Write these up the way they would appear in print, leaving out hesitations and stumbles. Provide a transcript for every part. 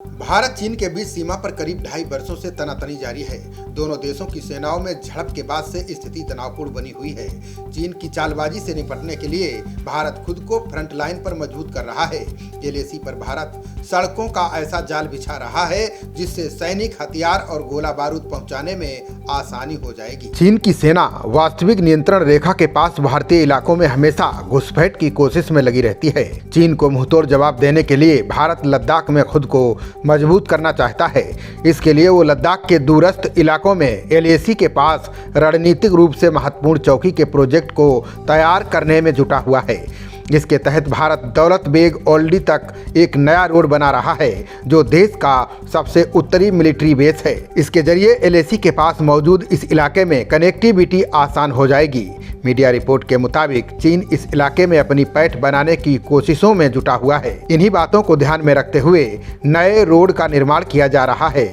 भारत चीन के बीच सीमा पर करीब 2.5 वर्षों से तनातनी जारी है। दोनों देशों की सेनाओं में झड़प के बाद से स्थिति तनावपूर्ण बनी हुई है। चीन की चालबाजी से निपटने के लिए भारत खुद को फ्रंट लाइन पर मजबूत कर रहा है। एलएसी पर भारत सड़कों का ऐसा जाल बिछा रहा है जिससे सैनिक हथियार और गोला बारूद पहुंचाने में आसानी हो जाएगी। चीन की सेना वास्तविक नियंत्रण रेखा के पास भारतीय इलाकों में हमेशा घुसपैठ की कोशिश में लगी रहती है। चीन को मुंहतोड़ जवाब देने के लिए भारत लद्दाख में खुद को मजबूत करना चाहता है। इसके लिए वो लद्दाख के दूरस्थ इलाकों में एलएसी के पास रणनीतिक रूप से महत्वपूर्ण चौकी के प्रोजेक्ट को तैयार करने में जुटा हुआ है। जिसके तहत भारत दौलत बेग ओल्डी तक एक नया रोड बना रहा है जो देश का सबसे उत्तरी मिलिट्री बेस है। इसके जरिए एलएसी के पास मौजूद इस इलाके में कनेक्टिविटी आसान हो जाएगी। मीडिया रिपोर्ट के मुताबिक चीन इस इलाके में अपनी पैठ बनाने की कोशिशों में जुटा हुआ है। इन्हीं बातों को ध्यान में रखते हुए नए रोड का निर्माण किया जा रहा है।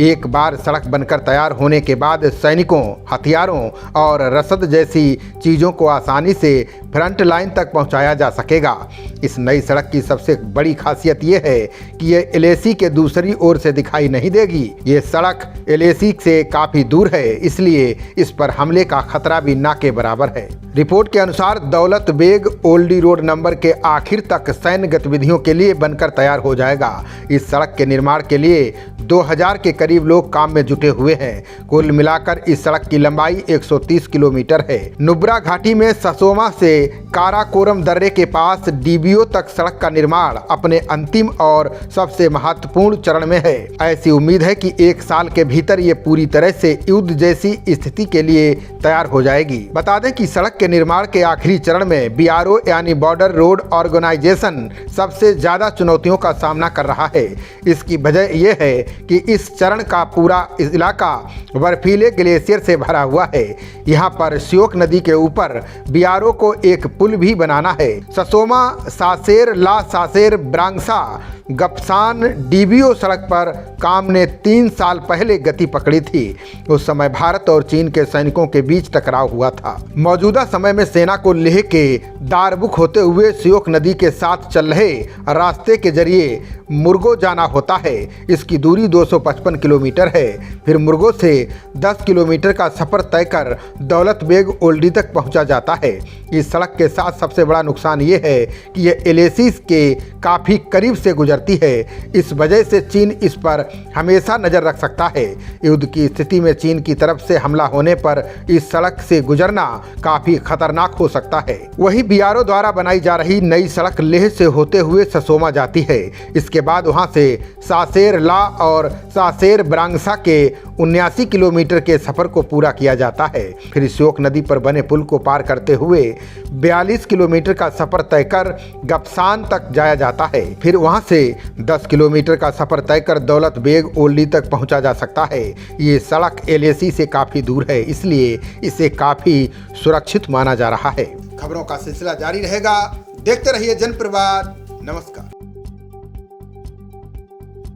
एक बार सड़क बनकर तैयार होने के बाद सैनिकों, हथियारों और रसद जैसी चीजों को आसानी से फ्रंट लाइन तक पहुंचाया जा सकेगा। इस नई सड़क की सबसे बड़ी खासियत ये है कि ये एलएसी के दूसरी ओर से दिखाई नहीं देगी। ये सड़क एलएसी से काफी दूर है, इसलिए इस पर हमले का खतरा भी ना के बराबर है। रिपोर्ट के अनुसार दौलत बेग ओल्डी रोड नंबर के आखिर तक सैन्य गतिविधियों के लिए बनकर तैयार हो जाएगा। इस सड़क के निर्माण के लिए 2000 के करीब लोग काम में जुटे हुए हैं। कुल मिलाकर इस सड़क की लंबाई 130 किलोमीटर है। नुब्रा घाटी में ससोमा से काराकोरम दर्रे के पास डीबीओ तक सड़क का निर्माण अपने अंतिम और सबसे महत्वपूर्ण चरण में है। ऐसी उम्मीद है कि 1 साल के भीतर ये पूरी तरह से युद्ध जैसी स्थिति के लिए तैयार हो जाएगी। बता दें कि सड़क के निर्माण के आखिरी चरण में बीआरओ यानी बॉर्डर रोड ऑर्गेनाइजेशन सबसे ज्यादा चुनौतियों का सामना कर रहा है। इसकी वजह यह है कि इस चरण का पूरा इलाका बर्फीले ग्लेशियर से भरा हुआ है। यहाँ पर श्योक नदी के ऊपर बीआरओ को एक पुल भी बनाना है। ससोमा सासेर ला सासेर ब्रांगसा गपसान डीबीओ सड़क पर काम ने 3 साल पहले गति पकड़ी थी। उस समय भारत और चीन के सैनिकों के बीच टकराव हुआ था। मौजूदा समय में सेना को लेह के दारबुक होते हुए श्योक नदी के साथ चल रहे रास्ते के जरिए मुर्गो जाना होता है। इसकी दूरी 255 किलोमीटर है। फिर मुर्गो से 10 किलोमीटर का सफर तय कर दौलत बेग ओल्डी तक पहुंचा जाता है। इस सड़क के साथ सबसे बड़ा नुकसान ये है कि यह एलएसी के काफ़ी करीब से गुजरती है। इस वजह से चीन इस पर हमेशा नज़र रख सकता है। युद्ध की स्थिति में चीन की तरफ से हमला होने पर इस सड़क से गुजरना काफ़ी खतरनाक हो सकता है। वहीं बीआरओ द्वारा बनाई जा रही नई सड़क लेह से होते हुए ससोमा जाती है। इसके बाद वहां से सासेर ला और सासेर ब्रांगसा के 79 किलोमीटर के सफर को पूरा किया जाता है। फिर श्योक नदी पर बने पुल को पार करते हुए 42 किलोमीटर का सफर तय कर गपसान तक जाया जाता है। फिर वहां से 10 किलोमीटर का सफर तय कर दौलत बेग ओल्डी तक पहुंचा जा सकता है। ये सड़क एलएसी से काफी दूर है, इसलिए इसे काफी सुरक्षित माना जा रहा है। खबरों का सिलसिला जारी रहेगा। देखते रहिए जनप्रवाद। नमस्कार।